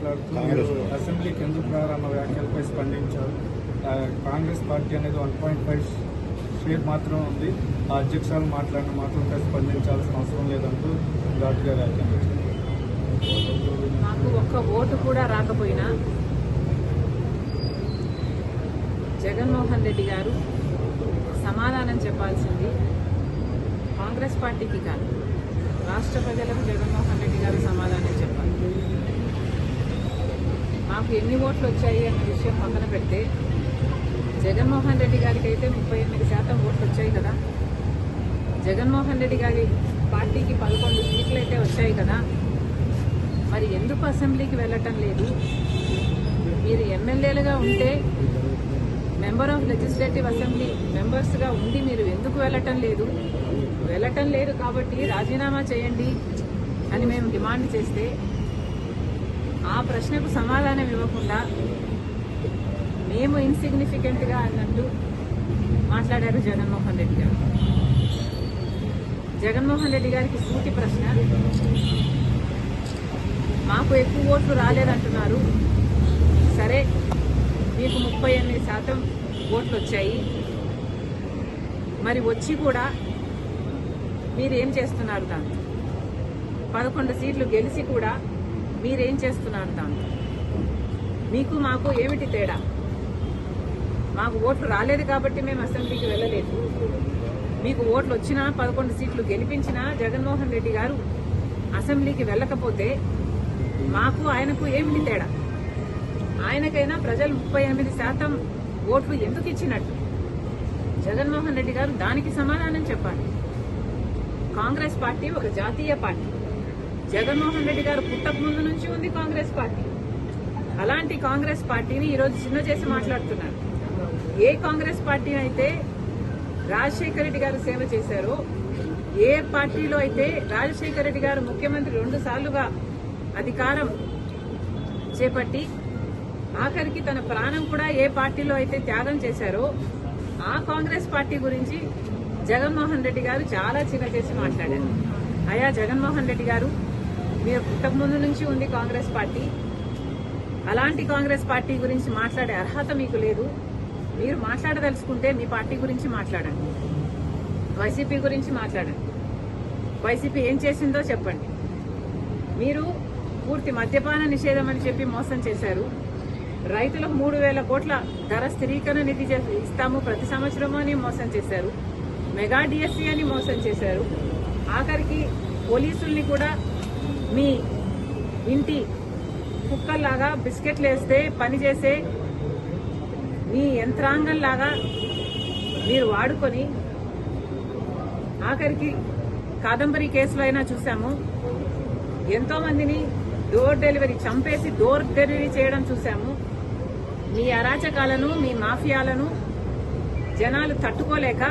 మాట్లాడుతూ మీరు అసెంబ్లీకి ఎందుకు రారన్న వ్యాఖ్యలపై స్పందించారు. కాంగ్రెస్ పార్టీ అనేది 1.5 షేర్ మాత్రం ఉంది. ఆ అధ్యక్షులు మాట్లాడిన మాత్రంపై స్పందించాల్సిన అవసరం లేదంటూ ఘాటుగా వ్యాఖ్యానించారు. నాకు ఒక్క ఓటు కూడా రాకపోయినా జగన్మోహన్ రెడ్డి గారు సమాధానం చెప్పాల్సింది కాంగ్రెస్ పార్టీకి కాదు, రాష్ట్ర ప్రజలకు జగన్మోహన్ రెడ్డి గారు సమాధానం చెప్పాలి. మాకు ఎన్ని ఓట్లు వచ్చాయి అన్న విషయం పక్కన పెడితే జగన్మోహన్ రెడ్డి గారికి అయితే 38% ఓట్లు వచ్చాయి కదా. జగన్మోహన్ రెడ్డి గారి పార్టీకి 11 సీట్లు అయితే వచ్చాయి కదా. మరి ఎందుకు అసెంబ్లీకి వెళ్ళటం లేదు? మీరు ఎమ్మెల్యేలుగా ఉంటే మెంబర్ ఆఫ్ లెజిస్లేటివ్ అసెంబ్లీ మెంబర్స్గా ఉండి మీరు ఎందుకు వెళ్ళటం లేదు? వెళ్ళటం లేదు కాబట్టి రాజీనామా చేయండి అని మేము డిమాండ్ చేస్తే ఆ ప్రశ్నకు సమాధానం ఇవ్వకుండా మేము ఇన్సిగ్నిఫికెంట్గా అన్నట్టు మాట్లాడారు జగన్మోహన్ రెడ్డి గారు. జగన్మోహన్ రెడ్డి గారికి సూటి ప్రశ్న, మాకు ఎక్కువ ఓట్లు రాలేదంటున్నారు. సరే, మీకు 38% ఓట్లు వచ్చాయి. మరి వచ్చి కూడా మీరేం చేస్తున్నారు? దాంతో 11 సీట్లు గెలిచి కూడా మీరేం చేస్తున్నారు? దాంతో మీకు మాకు ఏమిటి తేడా? మాకు ఓట్లు రాలేదు కాబట్టి మేము అసెంబ్లీకి వెళ్ళలేదు. మీకు ఓట్లు వచ్చినా 11 సీట్లు గెలిపించినా జగన్మోహన్ రెడ్డి గారు అసెంబ్లీకి వెళ్ళకపోతే మాకు ఆయనకు ఏమిటి తేడా? ఆయనకైనా ప్రజలు 38% ఓట్లు ఎందుకు ఇచ్చినట్టు? జగన్మోహన్ రెడ్డి గారు దానికి సమాధానం చెప్పాలి. కాంగ్రెస్ పార్టీ ఒక జాతీయ పార్టీ. జగన్మోహన్ రెడ్డి గారు పుట్టక ముందు నుంచి ఉంది కాంగ్రెస్ పార్టీ. అలాంటి కాంగ్రెస్ పార్టీని ఈరోజు చిన్న చేసి మాట్లాడుతున్నారు. ఏ కాంగ్రెస్ పార్టీ అయితే రాజశేఖర రెడ్డి గారు సేవ చేశారో, ఏ పార్టీలో అయితే రాజశేఖర రెడ్డి గారు ముఖ్యమంత్రి 2 సార్లుగా అధికారం చేపట్టి ఆఖరికి తన ప్రాణం కూడా ఏ పార్టీలో అయితే త్యాగం చేశారో ఆ కాంగ్రెస్ పార్టీ గురించి జగన్మోహన్ రెడ్డి గారు చాలా చిన్న చేసి మాట్లాడారు. అయా జగన్మోహన్ రెడ్డి గారు, మీరు పుట్టక ముందు నుంచి ఉంది కాంగ్రెస్ పార్టీ. అలాంటి కాంగ్రెస్ పార్టీ గురించి మాట్లాడే అర్హత మీకు లేదు. మీరు మాట్లాడదలుచుకుంటే మీ పార్టీ గురించి మాట్లాడండి, వైసీపీ గురించి మాట్లాడండి. వైసీపీ ఏం చేసిందో చెప్పండి. మీరు పూర్తి మద్యపాన నిషేధం అని చెప్పి మోసం చేశారు. రైతులకు 3,000 కోట్ల ధర స్థిరీకరణ నిధి ఇస్తాము ప్రతి సంవత్సరము అని మోసం చేశారు. మెగా డిఎస్సీ అని మోసం చేశారు. ఆఖరికి పోలీసుల్ని కూడా మీ ఇంటి కుక్కల్లాగా బిస్కెట్లు వేస్తే పనిచేసే మీ యంత్రాంగంలాగా మీరు వాడుకొని ఆఖరికి కాదంబరి కేసులో అయినా చూసాము. ఎంతో మందిని డోర్ డెలివరీ చంపేసి డోర్ డెలివరీ చేయడం చూసాము. మీ అరాచకాలను, మీ మాఫియాలను జనాలు తట్టుకోలేక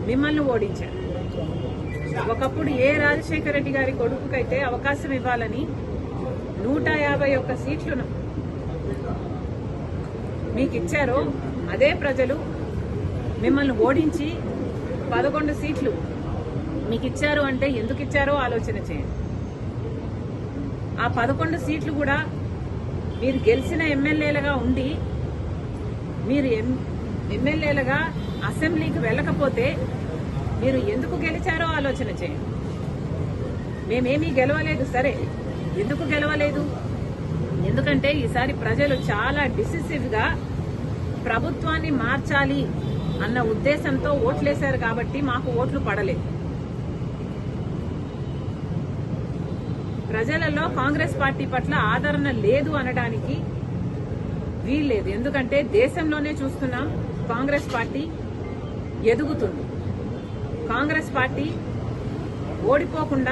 మిమ్మల్ని ఓడించారు. ఒకప్పుడు ఏ రాజశేఖర రెడ్డి గారి కొడుకుకైతే అవకాశం ఇవ్వాలని 151 సీట్లను మీకు ఇచ్చారో అదే ప్రజలు మిమ్మల్ని ఓడించి 11 సీట్లు మీకు ఇచ్చారు. అంటే ఎందుకు ఇచ్చారో ఆలోచన చేయండి. ఆ 11 సీట్లు కూడా మీరు గెలిచిన ఎమ్మెల్యేలుగా ఉండి మీరు ఎమ్మెల్యేలుగా అసెంబ్లీకి వెళ్ళకపోతే మీరు ఎందుకు గెలిచారో ఆలోచన చేయండి. మేమేమీ గెలవలేదు. సరే, ఎందుకు గెలవలేదు? ఎందుకంటే ఈసారి ప్రజలు చాలా డిసిసివ్గా ప్రభుత్వాన్ని మార్చాలి అన్న ఉద్దేశంతో ఓట్లేశారు కాబట్టి మాకు ఓట్లు పడలేదు. ప్రజలలో కాంగ్రెస్ పార్టీ పట్ల ఆదరణ లేదు అనడానికి వీల్లేదు. ఎందుకంటే దేశంలోనే చూస్తున్నాం, కాంగ్రెస్ పార్టీ ఎదుగుతుంది. కాంగ్రెస్ పార్టీ ఓడిపోకుండా